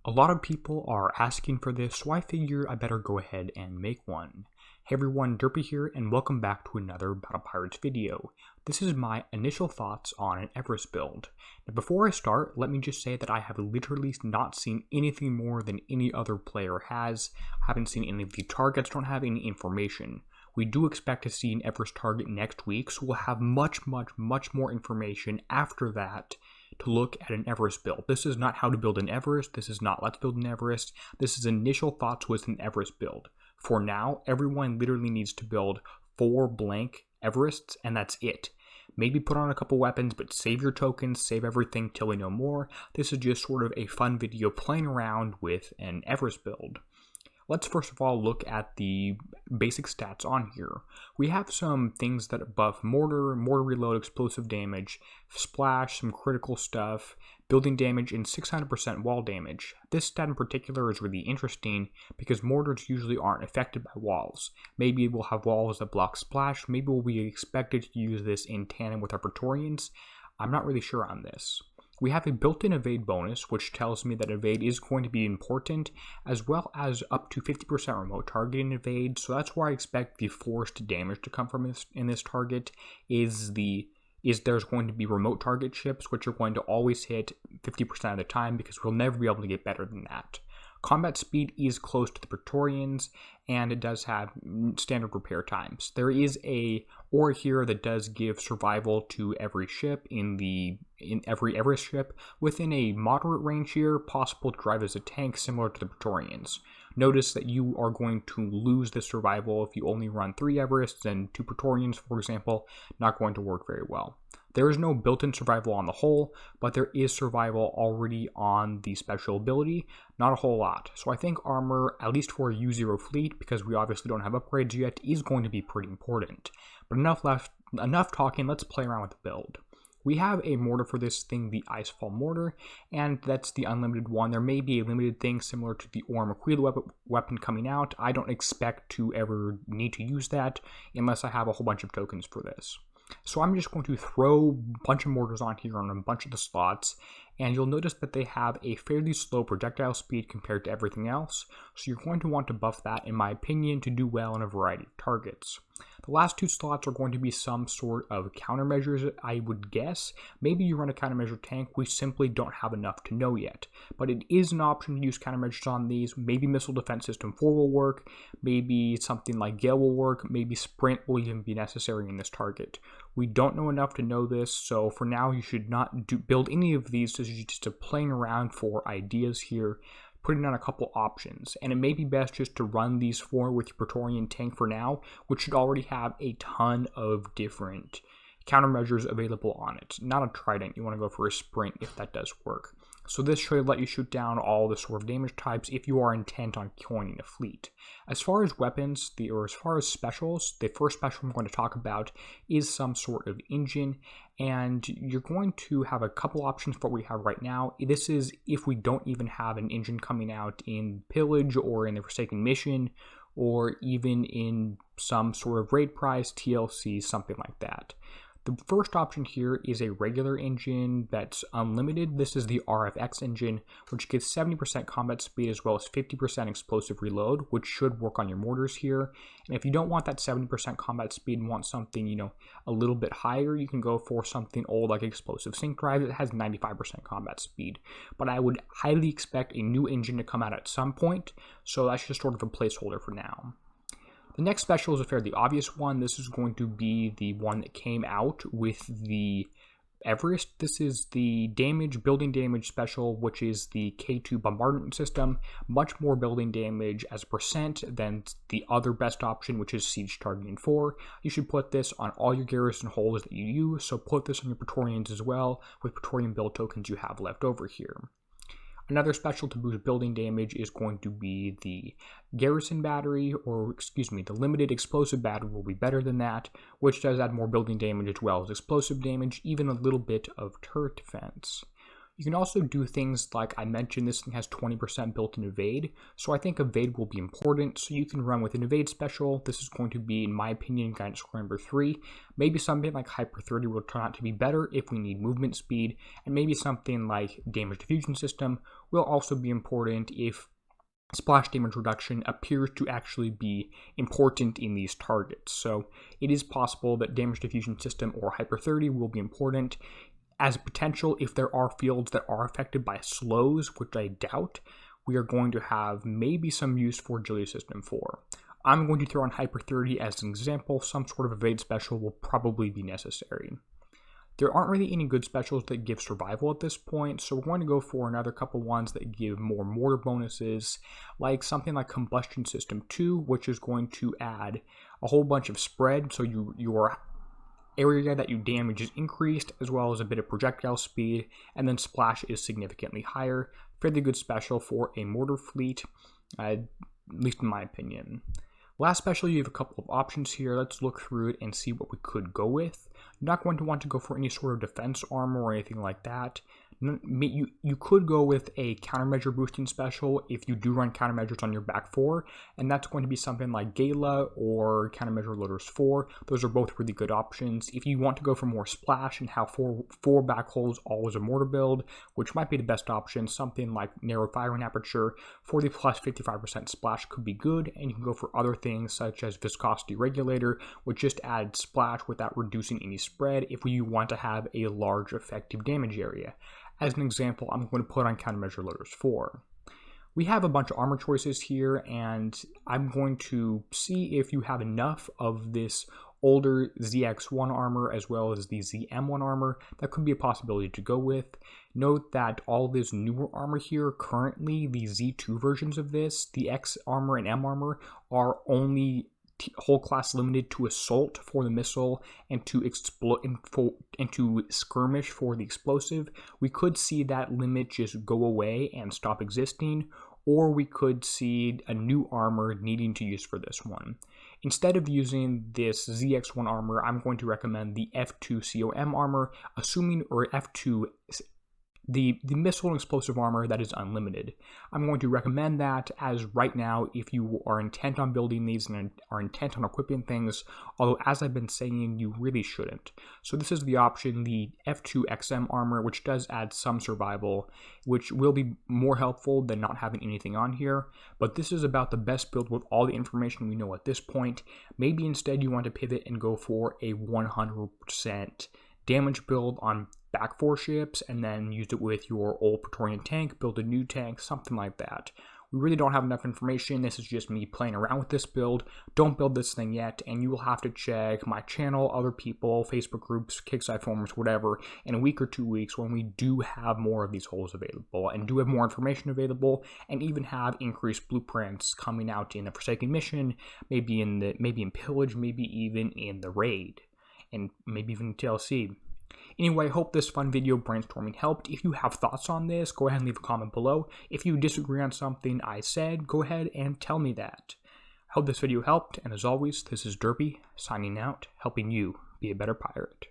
A lot of people are asking for this, so I figured I better go ahead and make one. Hey everyone, Derpy here, and welcome back to another Battle Pirates video. This is my initial thoughts on an Everest build. Now before I start, let me just say that I have literally not seen anything more than any other player has. I haven't seen any of the targets, don't have any information. We do expect to see an Everest target next week, so we'll have much more information after that to look at an Everest build. This is not how to build an Everest. This is not let's build an Everest. This is initial thoughts with an Everest build. For now, everyone literally needs to build 4 blank Everests, and that's it. Maybe put on a couple weapons, but save your tokens, save everything till we know more. This is just sort of a fun video playing around with an Everest build. Let's first of all look at the basic stats on here. We have some things that buff mortar reload, explosive damage, splash, some critical stuff, building damage, and 600% wall damage. This stat in particular is really interesting because mortars usually aren't affected by walls. Maybe we'll have walls that block splash, maybe we'll be expected to use this in tandem with our Praetorians. I'm not really sure on this. We have a built-in evade bonus, which tells me that evade is going to be important, as well as up to 50% remote targeting evade, so that's where I expect the forced damage to come from in this target, is there's going to be remote target ships, which are going to always hit 50% of the time, because we'll never be able to get better than that. Combat speed is close to the Praetorians, and it does have standard repair times. There is a aura here that does give survival to every ship in every Everest ship within a moderate range here, possible to drive as a tank similar to the Praetorians. Notice that you are going to lose the survival if you only run 3 Everests, and 2 Praetorians, for example, not going to work very well. There is no built-in survival on the hull, but there is survival already on the special ability, not a whole lot. So I think armor, at least for a U0 fleet, because we obviously don't have upgrades yet, is going to be pretty important. But enough talking, let's play around with the build. We have a mortar for this thing, the Icefall mortar, and that's the unlimited one. There may be a limited thing similar to the Orm Aquila weapon coming out. I don't expect to ever need to use that unless I have a whole bunch of tokens for this. So I'm just going to throw a bunch of mortars on here on a bunch of the slots, and you'll notice that they have a fairly slow projectile speed compared to everything else, so you're going to want to buff that, in my opinion, to do well on a variety of targets. The last 2 slots are going to be some sort of countermeasures, I would guess. Maybe you run a countermeasure tank, we simply don't have enough to know yet. But it is an option to use countermeasures on these. Maybe Missile Defense System 4 will work, maybe something like Gale will work, maybe Sprint will even be necessary in this target. We don't know enough to know this, so for now you should not build any of these. This is just playing around for ideas here, putting on a couple options, and it may be best just to run these 4 with your Praetorian tank for now, which should already have a ton of different countermeasures available on it. Not a trident, you want to go for a sprint if that does work. So this should let you shoot down all the sort of damage types if you are intent on coining a fleet. As far as weapons, or as far as specials, the first special I'm going to talk about is some sort of engine, and you're going to have a couple options for what we have right now. This is if we don't even have an engine coming out in Pillage or in the Forsaken Mission, or even in some sort of raid prize, TLC, something like that. The first option here is a regular engine that's unlimited. This is the Rfx Engine, which gives 70% combat speed as well as 50% explosive reload, which should work on your mortars here. And if you don't want that 70% combat speed and want something, a little bit higher, you can go for something old like Explosive Sync Drive that has 95% combat speed. But I would highly expect a new engine to come out at some point, so that's just sort of a placeholder for now. The next special is a fairly obvious one. This is going to be the one that came out with the Everest. This is the building damage special, which is the K2 bombardment system. Much more building damage as a percent than the other best option, which is siege targeting 4. You should put this on all your garrison holes that you use, so put this on your Praetorians as well, with Praetorian build tokens you have left over here. Another special to boost building damage is going to be the Garrison Battery, the Limited Explosive Battery will be better than that, which does add more building damage as well as explosive damage, even a little bit of turret defense. You can also do things like I mentioned, this thing has 20% built-in evade, so I think evade will be important, so you can run with an evade special. This is going to be, in my opinion, guidance score number 3. Maybe something like Hyper 30 will turn out to be better if we need movement speed, and maybe something like damage diffusion system will also be important if splash damage reduction appears to actually be important in these targets. So it is possible that damage diffusion system or Hyper 30 will be important as a potential if there are fields that are affected by slows, which I doubt. We are going to have maybe some use for agility system 4. I'm going to throw in Hyper 30 as an example. Some sort of evade special will probably be necessary. There aren't really any good specials that give survival at this point, so we're going to go for another couple ones that give more mortar bonuses, like something like Combustion System 2, which is going to add a whole bunch of spread, so your area that you damage is increased, as well as a bit of projectile speed, and then splash is significantly higher. Fairly good special for a mortar fleet, at least in my opinion. Last special, you have a couple of options here. Let's look through it and see what we could go with. You're not going to want to go for any sort of defense armor or anything like that. You could go with a countermeasure boosting special if you do run countermeasures on your back 4, and that's going to be something like Gala or countermeasure loaders 4. Those are both really good options. If you want to go for more splash and have four back holes always a mortar build, which might be the best option, something like narrow firing aperture for the plus 55% splash could be good, and you can go for other things such as viscosity regulator, which just adds splash without reducing any spread if you want to have a large effective damage area. As an example, I'm going to put on countermeasure loaders 4. We have a bunch of armor choices here, and I'm going to see if you have enough of this older ZX1 armor as well as the ZM1 armor. That could be a possibility to go with. Note that all this newer armor here, currently the Z2 versions of this, the X armor and M armor, are only whole class limited to assault for the missile and to to skirmish for the explosive. We could see that limit just go away and stop existing, or we could see a new armor needing to use for this one. Instead of using this ZX1 armor, I'm going to recommend the F2 COM armor, or F2 the missile and explosive armor that is unlimited. I'm going to recommend that, as right now, if you are intent on building these and are intent on equipping things, although as I've been saying, you really shouldn't. So this is the option, the F2 XM armor, which does add some survival, which will be more helpful than not having anything on here, but this is about the best build with all the information we know at this point. Maybe instead you want to pivot and go for a 100% damage build on back 4 ships, and then use it with your old Praetorian tank, build a new tank, something like that. We really don't have enough information. This is just me playing around with this build. Don't build this thing yet, and you will have to check my channel, other people, Facebook groups, Kixeye forums, whatever, in a week or 2 weeks when we do have more of these holes available, and do have more information available, and even have increased blueprints coming out in the Forsaken Mission, maybe in Pillage, maybe even in the Raid, and maybe even TLC. Anyway, I hope this fun video brainstorming helped. If you have thoughts on this, go ahead and leave a comment below. If you disagree on something I said, go ahead and tell me that. I hope this video helped, and as always, this is Derpy, signing out, helping you be a better pirate.